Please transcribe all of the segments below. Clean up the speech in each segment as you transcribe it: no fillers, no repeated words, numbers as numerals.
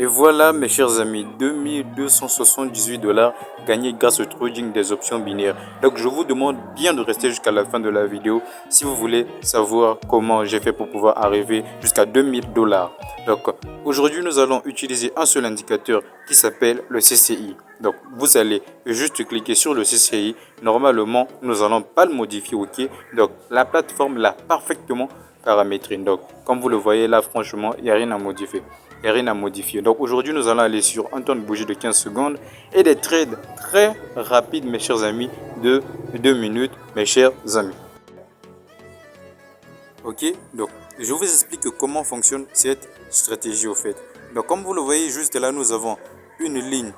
Et voilà mes chers amis, 2278 dollars gagnés grâce au trading des options binaires. Donc je vous demande bien de rester jusqu'à la fin de la vidéo si vous voulez savoir comment j'ai fait pour pouvoir arriver jusqu'à 2000 dollars. Donc aujourd'hui nous allons utiliser un seul indicateur qui s'appelle le CCI. Donc vous allez juste cliquer sur le CCI. Normalement nous allons pas le modifier, ok. Donc la plateforme l'a parfaitement paramétré. Donc comme vous le voyez là, franchement il n'y a rien à modifier. Il n'y a rien à modifier. Donc aujourd'hui, nous allons aller sur un temps de bougie de 15 secondes et des trades très rapides, mes chers amis, de 2 minutes, mes chers amis. Ok, donc je vous explique comment fonctionne cette stratégie au fait. Donc comme vous le voyez juste là, nous avons une ligne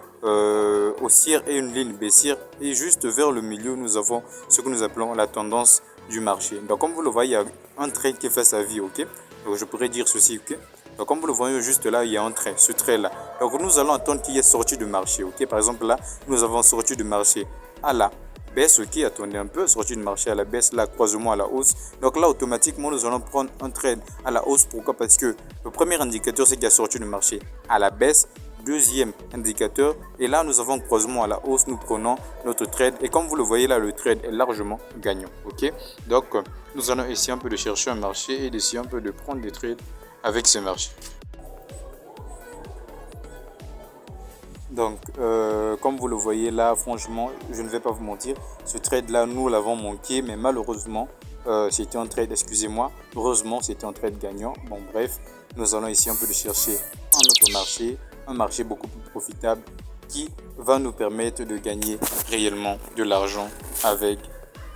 haussière et une ligne baissière. Et juste vers le milieu, nous avons ce que nous appelons la tendance du marché. Donc comme vous le voyez, il y a un trade qui fait sa vie, ok. Donc je pourrais dire ceci, ok. Donc, comme vous le voyez juste là, il y a un trait, ce trait là. Donc nous allons attendre qu'il y ait sorti de marché. Ok, par exemple là, nous avons sorti de marché à la baisse. Ok, attendez un peu, sorti de marché à la baisse, là, croisement à la hausse. Donc là, automatiquement, nous allons prendre un trade à la hausse. Pourquoi? Parce que le premier indicateur, c'est qu'il y a sorti de marché à la baisse. Deuxième indicateur, et là nous avons croisement à la hausse, nous prenons notre trade et comme vous le voyez là, le trade est largement gagnant. Ok, donc nous allons essayer un peu de chercher un marché et d'essayer un peu de prendre des trades avec ce marché. Donc comme vous le voyez là, franchement je ne vais pas vous mentir, ce trade là nous l'avons manqué, mais malheureusement c'était un trade, excusez-moi, heureusement c'était un trade gagnant. Bon bref, nous allons essayer un peu de chercher un autre marché, un marché beaucoup plus profitable qui va nous permettre de gagner réellement de l'argent avec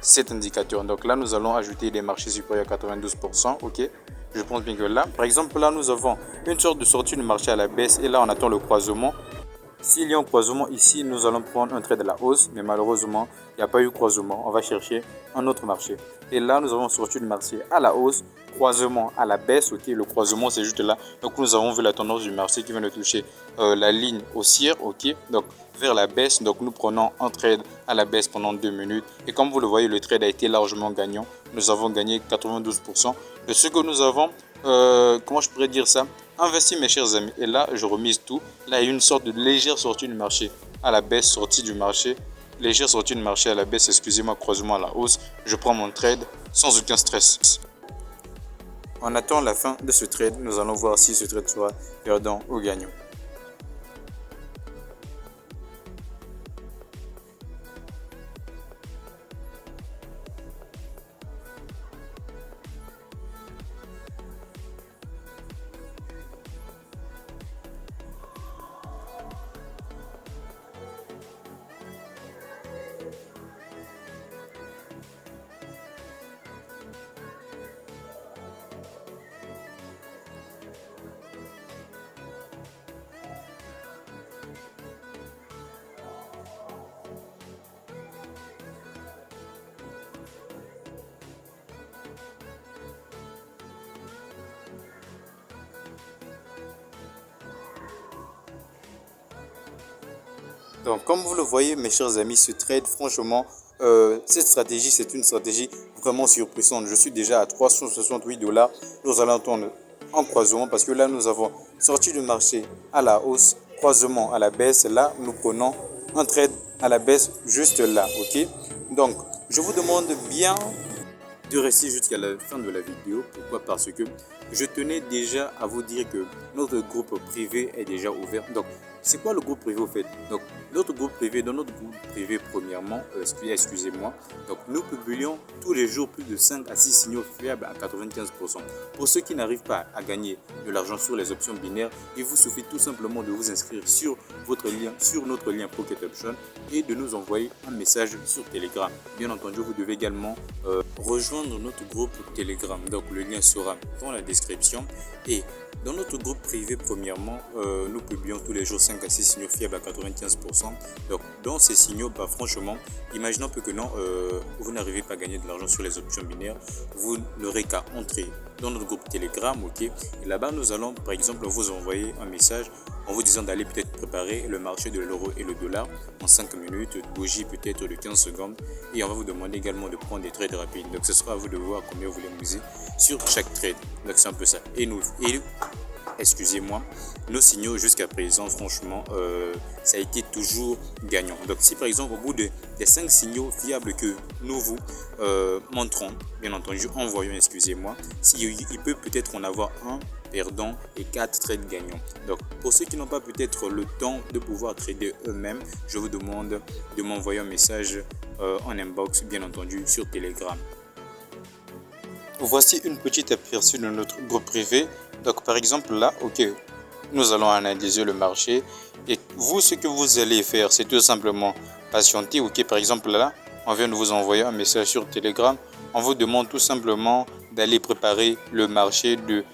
cet indicateur. Donc là nous allons ajouter des marchés supérieurs à 92%, ok. Je pense bien que là, par exemple, là, nous avons une sorte de sortie de marché à la baisse et là, on attend le croisement. S'il y a un croisement ici, nous allons prendre un trade à la hausse, mais malheureusement, il n'y a pas eu croisement. On va chercher un autre marché. Et là, nous avons sorti le marché à la hausse, croisement à la baisse. Ok, le croisement, c'est juste là. Donc, nous avons vu la tendance du marché qui vient de toucher la ligne haussière. Ok, donc vers la baisse. Donc, nous prenons un trade à la baisse pendant 2 minutes. Et comme vous le voyez, le trade a été largement gagnant. Nous avons gagné 92% de ce que nous avons. Comment je pourrais dire ça? Investi, mes chers amis. Et là, je remise tout. Là, il y a une sorte de légère sortie du marché à la baisse, sortie du marché. Légère sortie du marché à la baisse, excusez-moi, croisement à la hausse. Je prends mon trade sans aucun stress. On attend la fin de ce trade. Nous allons voir si ce trade sera perdant ou gagnant. Donc, comme vous le voyez, mes chers amis, ce trade, franchement, cette stratégie, c'est une stratégie vraiment surpuissante. Je suis déjà à 368 dollars. Nous allons attendre un croisement parce que là, nous avons sorti du marché à la hausse, croisement à la baisse. Là, nous prenons un trade à la baisse juste là. Ok. Donc, je vous demande bien de rester jusqu'à la fin de la vidéo. Pourquoi? Parce que je tenais déjà à vous dire que notre groupe privé est déjà ouvert. Donc, c'est quoi le groupe privé au fait? Donc, notre groupe privé, dans notre groupe privé, premièrement, excusez-moi, donc nous publions tous les jours plus de 5 à 6 signaux fiables à 95%. Pour ceux qui n'arrivent pas à gagner de l'argent sur les options binaires, il vous suffit tout simplement de vous inscrire sur votre lien, sur notre lien Pocket Option et de nous envoyer un message sur Telegram. Bien entendu, vous devez également rejoindre notre groupe Telegram. Donc, le lien sera dans la description. Et dans notre groupe privé, premièrement, nous publions tous les jours 5 à 6 signaux fiables à 95%. Donc, dans ces signaux, franchement, imaginons que non, vous n'arrivez pas à gagner de l'argent sur les options binaires, vous n'aurez qu'à entrer dans notre groupe Telegram, ok. Et là-bas, nous allons, par exemple, vous envoyer un message en vous disant d'aller peut-être préparer le marché de l'euro et le dollar en 5 minutes, bougie peut-être de 15 secondes. Et on va vous demander également de prendre des trades rapides. Donc, ce sera à vous de voir combien vous voulez miser sur chaque trade. Donc, c'est un peu ça. excusez-moi, nos signaux jusqu'à présent, franchement, ça a été toujours gagnant. Donc si par exemple au bout des 5 signaux fiables que nous vous montrons, bien entendu en voyant, excusez-moi, il peut peut-être en avoir un perdant et 4 trades gagnants. Donc pour ceux qui n'ont pas peut-être le temps de pouvoir trader eux-mêmes, je vous demande de m'envoyer un message en inbox, bien entendu sur Telegram. Voici une petite aperçu de notre groupe privé. Donc par exemple là, ok, nous allons analyser le marché et vous, ce que vous allez faire, c'est tout simplement patienter. Ok, par exemple là, on vient de vous envoyer un message sur Telegram. On vous demande tout simplement d'aller préparer le marché de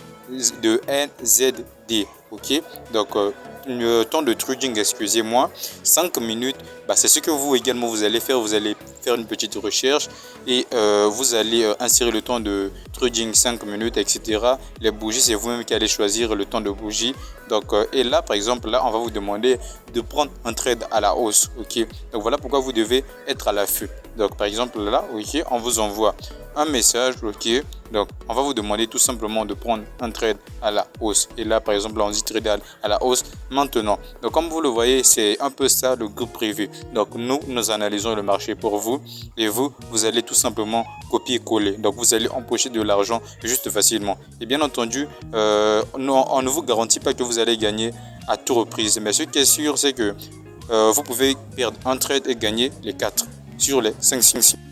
NZD. Ok, donc le temps de trading, excusez-moi, 5 minutes, c'est ce que vous également vous allez faire. Vous allez faire une petite recherche et vous allez insérer le temps de trading 5 minutes, etc. Les bougies, c'est vous-même qui allez choisir le temps de bougie. Donc et là par exemple, là on va vous demander de prendre un trade à la hausse. Ok, donc voilà pourquoi vous devez être à l'affût. Donc par exemple là, ok, on vous envoie un message. Ok, donc on va vous demander tout simplement de prendre un trade à la hausse. Et là par exemple, on dit trader à la hausse maintenant. Donc comme vous le voyez, c'est un peu ça le groupe privé. Donc nous analysons le marché pour vous et vous allez tout simplement copier-coller. Donc vous allez empocher de l'argent juste facilement. Et bien entendu, on ne vous garantit pas que vous allez gagner à toute reprise. Mais ce qui est sûr, c'est que vous pouvez perdre un trade et gagner les 4 sur les 5 signes.